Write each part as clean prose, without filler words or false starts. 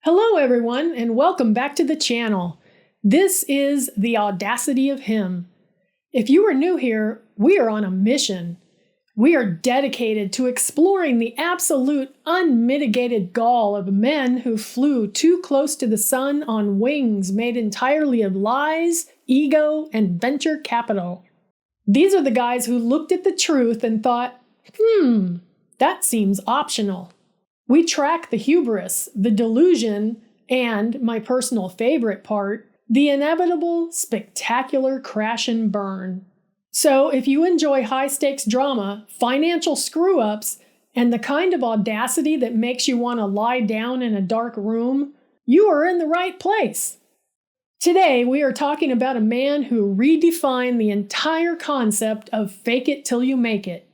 Hello everyone, and welcome back to the channel. This is the Audacity of Him. If you are new here, we are on a mission. We are dedicated to exploring the absolute unmitigated gall of men who flew too close to the sun on wings made entirely of lies, ego, and venture capital. These are the guys who looked at the truth and thought, that seems optional. We track the hubris, the delusion, and, my personal favorite part, the inevitable, spectacular crash and burn. So if you enjoy high-stakes drama, financial screw-ups, and the kind of audacity that makes you want to lie down in a dark room, you are in the right place. Today, we are talking about a man who redefined the entire concept of fake it till you make it.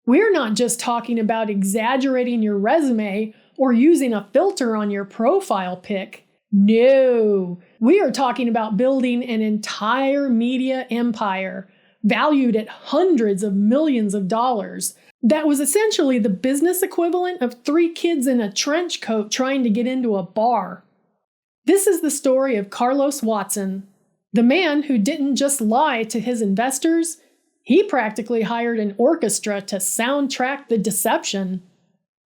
We're not just talking about exaggerating your resume or using a filter on your profile pic. No, we are talking about building an entire media empire valued at hundreds of millions of dollars that was essentially the business equivalent of 3 kids in a trench coat trying to get into a bar. This is the story of Carlos Watson, the man who didn't just lie to his investors. He practically hired an orchestra to soundtrack the deception.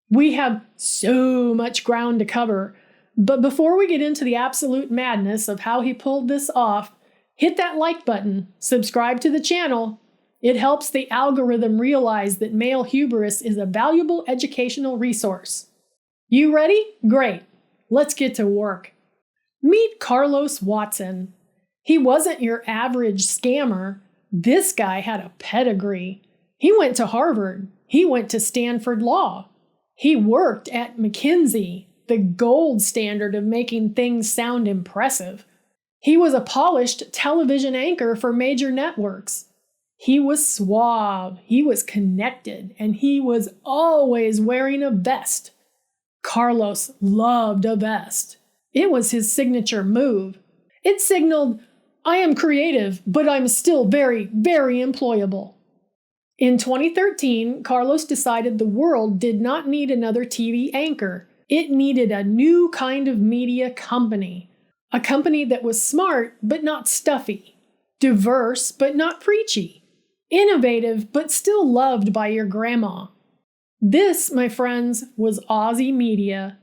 We have so much ground to cover, but before we get into the absolute madness of how he pulled this off, hit that like button, subscribe to the channel. It helps the algorithm realize that male hubris is a valuable educational resource. You ready? Great. Let's get to work. Meet Carlos Watson. He wasn't your average scammer. This guy had a pedigree. He went to Harvard. He went to Stanford Law. He worked at McKinsey, the gold standard of making things sound impressive. He was a polished television anchor for major networks. He was suave, he was connected, and he was always wearing a vest. Carlos loved a vest. It was his signature move. It signaled, I am creative, but I'm still very, very employable. In 2013, Carlos decided the world did not need another TV anchor. It needed a new kind of media company. A company that was smart, but not stuffy. Diverse, but not preachy. Innovative, but still loved by your grandma. This, my friends, was Aussie Media.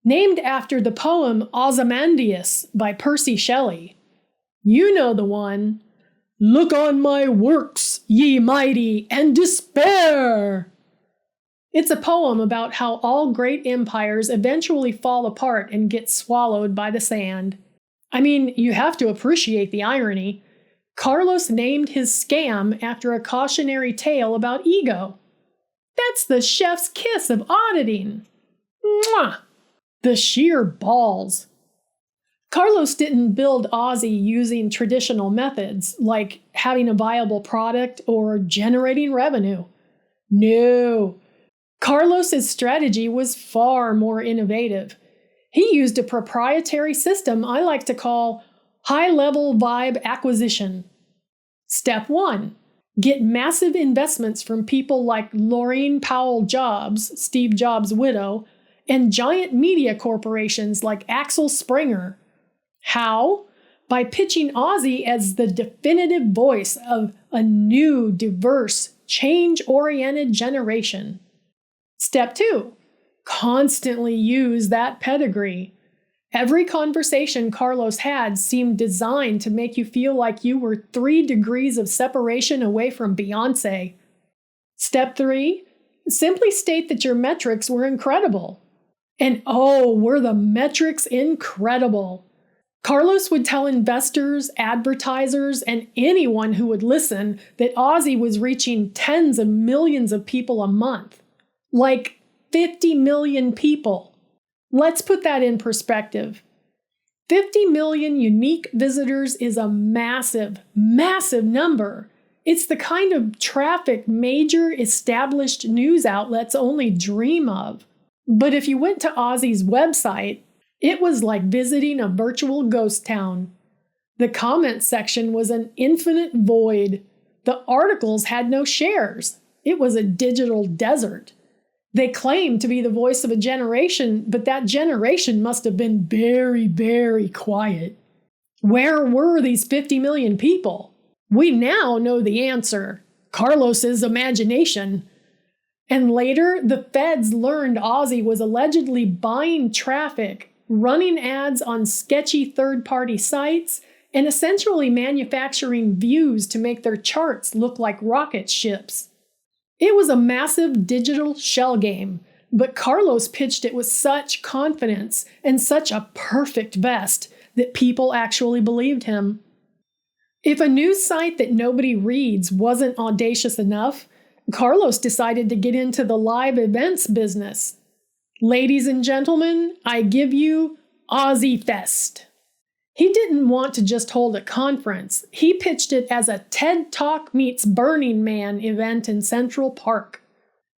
Named after the poem Ozymandias by Percy Shelley. You know the one. Look on my works, ye mighty, and despair. It's a poem about how all great empires eventually fall apart and get swallowed by the sand. I mean, you have to appreciate the irony. Carlos named his scam after a cautionary tale about ego. That's the chef's kiss of auditing. Mwah! The sheer balls. Carlos didn't build Aussie using traditional methods, like having a viable product or generating revenue. No. Carlos's strategy was far more innovative. He used a proprietary system I like to call high-level vibe acquisition. Step 1. Get massive investments from people like Laurene Powell Jobs, Steve Jobs' widow, and giant media corporations like Axel Springer. How? By pitching Aussie as the definitive voice of a new, diverse, change-oriented generation. Step 2. Constantly use that pedigree. Every conversation Carlos had seemed designed to make you feel like you were 3 degrees of separation away from Beyoncé. Step 3. Simply state that your metrics were incredible. And oh, were the metrics incredible! Carlos would tell investors, advertisers, and anyone who would listen that Aussie was reaching tens of millions of people a month. Like 50 million people. Let's put that in perspective. 50 million unique visitors is a massive, massive number. It's the kind of traffic major established news outlets only dream of. But if you went to Aussie's website, it was like visiting a virtual ghost town. The comment section was an infinite void. The articles had no shares. It was a digital desert. They claimed to be the voice of a generation, but that generation must have been very, very quiet. Where were these 50 million people? We now know the answer: Carlos's imagination. And later, the feds learned Ozzy was allegedly buying traffic, running ads on sketchy third-party sites, and essentially manufacturing views to make their charts look like rocket ships. It was a massive digital shell game, but Carlos pitched it with such confidence and such a perfect vest that people actually believed him. If a news site that nobody reads wasn't audacious enough, Carlos decided to get into the live events business. Ladies and gentlemen, I give you Ozzy Fest. He didn't want to just hold a conference. He pitched it as a TED Talk meets Burning Man event in Central Park.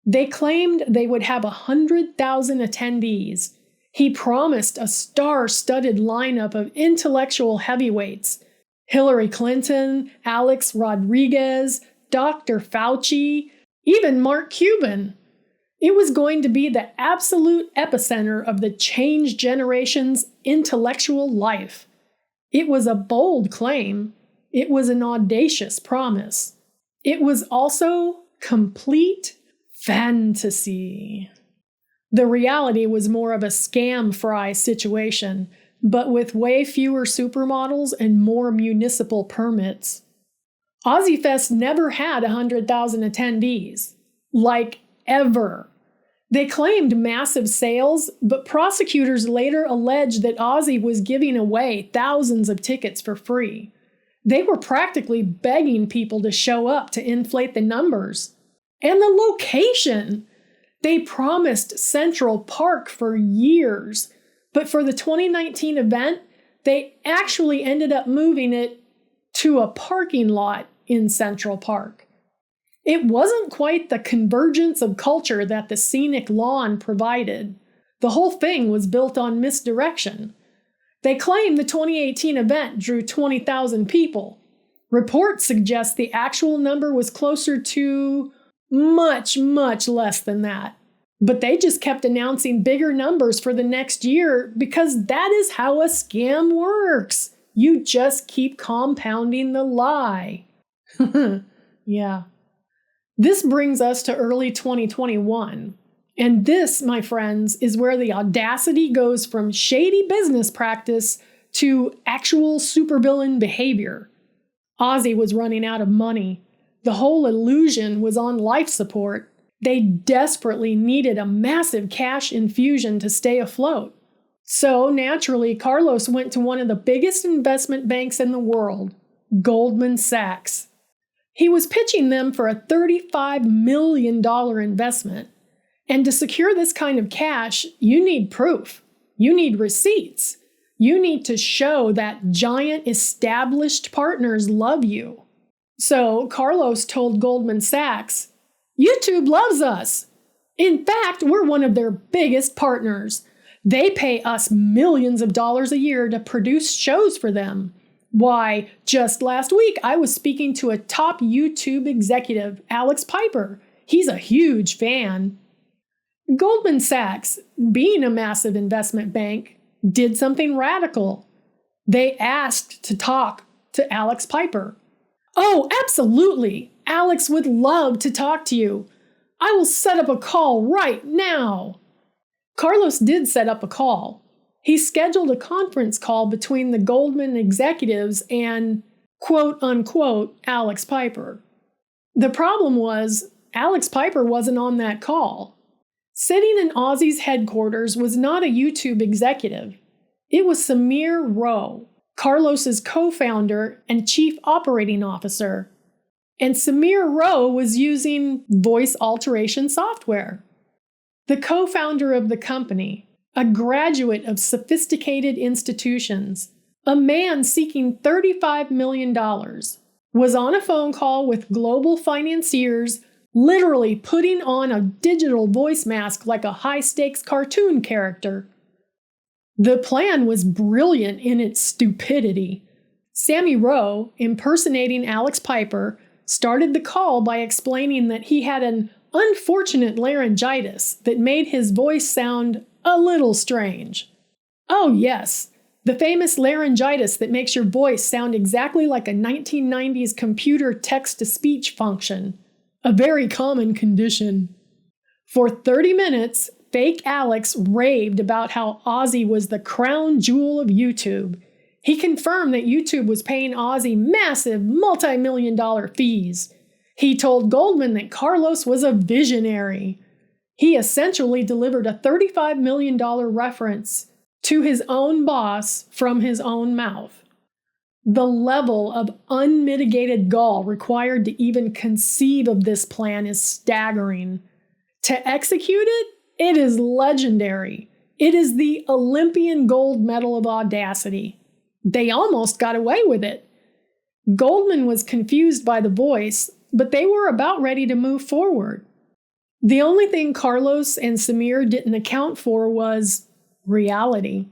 They claimed they would have 100,000 attendees. He promised a star-studded lineup of intellectual heavyweights: Hillary Clinton, Alex Rodriguez, Dr. Fauci, even Mark Cuban. It was going to be the absolute epicenter of the change generation's intellectual life. It was a bold claim. It was an audacious promise. It was also complete fantasy. The reality was more of a scam fry situation, but with way fewer supermodels and more municipal permits. Ozzy Fest never had 100,000 attendees. Like, ever. They claimed massive sales, but prosecutors later alleged that Ozzy was giving away thousands of tickets for free. They were practically begging people to show up to inflate the numbers. And the location! They promised Central Park for years, but for the 2019 event, they actually ended up moving it to a parking lot in Central Park. It wasn't quite the convergence of culture that the scenic lawn provided. The whole thing was built on misdirection. They claim the 2018 event drew 20,000 people. Reports suggest the actual number was closer to much, much less than that. But they just kept announcing bigger numbers for the next year because that is how a scam works. You just keep compounding the lie. Yeah. This brings us to early 2021. And this, my friends, is where the audacity goes from shady business practice to actual supervillain behavior. Ozzy was running out of money. The whole illusion was on life support. They desperately needed a massive cash infusion to stay afloat. So naturally, Carlos went to one of the biggest investment banks in the world, Goldman Sachs. He was pitching them for a $35 million investment. And to secure this kind of cash, you need proof. You need receipts. You need to show that giant established partners love you. So Carlos told Goldman Sachs, YouTube loves us. In fact, we're one of their biggest partners. They pay us millions of dollars a year to produce shows for them. Why, just last week, I was speaking to a top YouTube executive, Alex Piper. He's a huge fan. Goldman Sachs, being a massive investment bank, did something radical. They asked to talk to Alex Piper. Oh, absolutely. Alex would love to talk to you. I will set up a call right now. Carlos did set up a call. He scheduled a conference call between the Goldman executives and, quote-unquote, Alex Piper. The problem was, Alex Piper wasn't on that call. Sitting in Ozzy's headquarters was not a YouTube executive. It was Samir Rowe, Carlos's co-founder and chief operating officer. And Samir Rowe was using voice alteration software. The co-founder of the company, a graduate of sophisticated institutions, a man seeking $35 million, was on a phone call with global financiers, literally putting on a digital voice mask like a high-stakes cartoon character. The plan was brilliant in its stupidity. Sammy Rowe, impersonating Alex Piper, started the call by explaining that he had an unfortunate laryngitis that made his voice sound a little strange. Oh yes, the famous laryngitis that makes your voice sound exactly like a 1990s computer text-to-speech function. A very common condition. For 30 minutes, fake Alex raved about how Ozzy was the crown jewel of YouTube. He confirmed that YouTube was paying Ozzy massive multi-million-dollar fees. He told Goldman that Carlos was a visionary. He essentially delivered a $35 million reference to his own boss from his own mouth. The level of unmitigated gall required to even conceive of this plan is staggering. To execute it, it is legendary. It is the Olympian gold medal of audacity. They almost got away with it. Goldman was confused by the voice, but they were about ready to move forward. The only thing Carlos and Samir didn't account for was reality.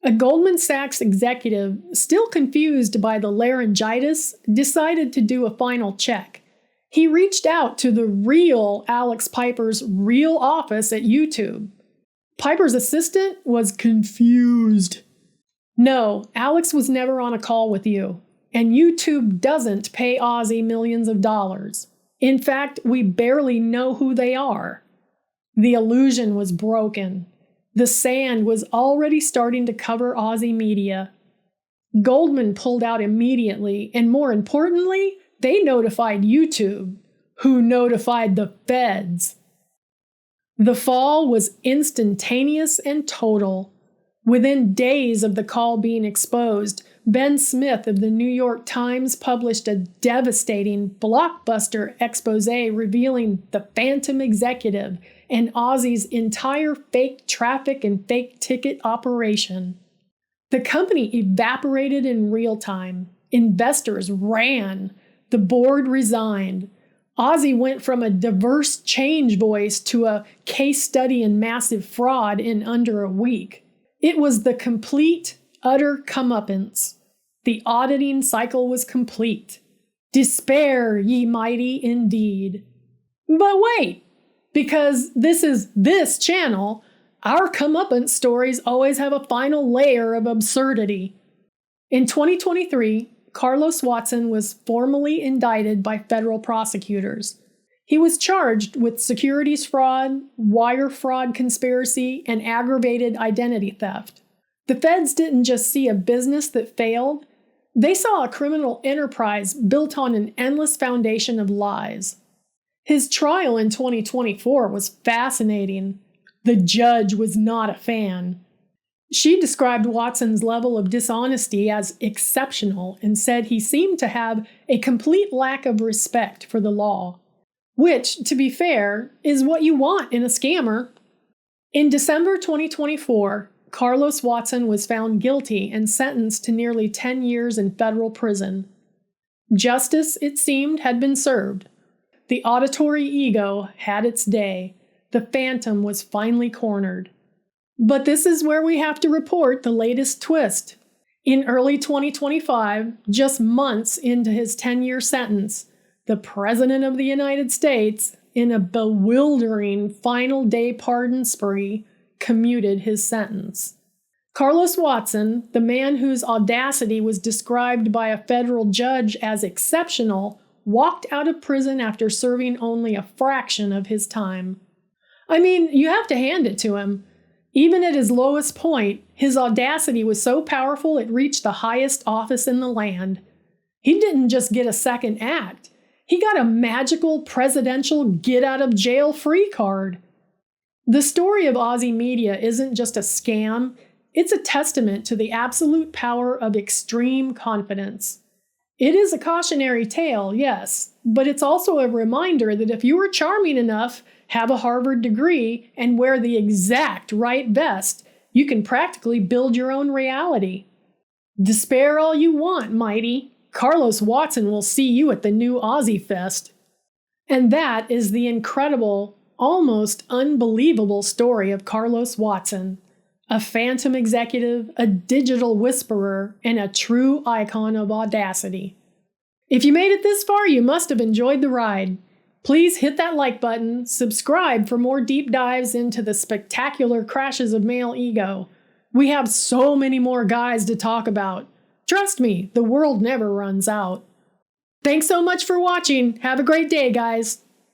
A Goldman Sachs executive, still confused by the laryngitis, decided to do a final check. He reached out to the real Alex Piper's real office at YouTube. Piper's assistant was confused. No, Alex was never on a call with you, and YouTube doesn't pay Ozzy millions of dollars. In fact, we barely know who they are. The illusion was broken. The sand was already starting to cover Ozzy media. Goldman pulled out immediately, and more importantly, they notified YouTube, who notified the feds. The fall was instantaneous and total. Within days of the call being exposed, Ben Smith of the New York Times published a devastating blockbuster expose revealing the Phantom Executive and Ozzy's entire fake traffic and fake ticket operation. The company evaporated in real time. Investors ran. The board resigned. Ozzy went from a diverse change voice to a case study in massive fraud in under a week. It was the complete, utter comeuppance. The auditing cycle was complete. Despair, ye mighty, indeed. But wait, because this is this channel, our comeuppance stories always have a final layer of absurdity. In 2023, Carlos Watson was formally indicted by federal prosecutors. He was charged with securities fraud, wire fraud conspiracy, and aggravated identity theft. The feds didn't just see a business that failed, they saw a criminal enterprise built on an endless foundation of lies. His trial in 2024 was fascinating. The judge was not a fan. She described Watson's level of dishonesty as exceptional and said he seemed to have a complete lack of respect for the law. Which, to be fair, is what you want in a scammer. In December 2024, Carlos Watson was found guilty and sentenced to nearly 10 years in federal prison. Justice, it seemed, had been served. The auditory ego had its day. The Phantom was finally cornered. But this is where we have to report the latest twist. In early 2025, just months into his 10-year sentence, the President of the United States, in a bewildering final day pardon spree, commuted his sentence. Carlos Watson, the man whose audacity was described by a federal judge as exceptional, walked out of prison after serving only a fraction of his time. I mean, you have to hand it to him. Even at his lowest point, his audacity was so powerful it reached the highest office in the land. He didn't just get a second act. He got a magical presidential get-out-of-jail-free card. The story of Ozzy Media isn't just a scam, it's a testament to the absolute power of extreme confidence. It is a cautionary tale, yes, but it's also a reminder that if you are charming enough, have a Harvard degree, and wear the exact right vest, you can practically build your own reality. Despair all you want, mighty. Carlos Watson will see you at the new Ozzy Fest. And that is the incredible, almost unbelievable story of Carlos Watson, a phantom executive, a digital whisperer, and a true icon of audacity. If you made it this far, you must have enjoyed the ride. Please hit that like button, subscribe for more deep dives into the spectacular crashes of male ego. We have so many more guys to talk about. Trust me, the world never runs out. Thanks so much for watching. Have a great day, guys.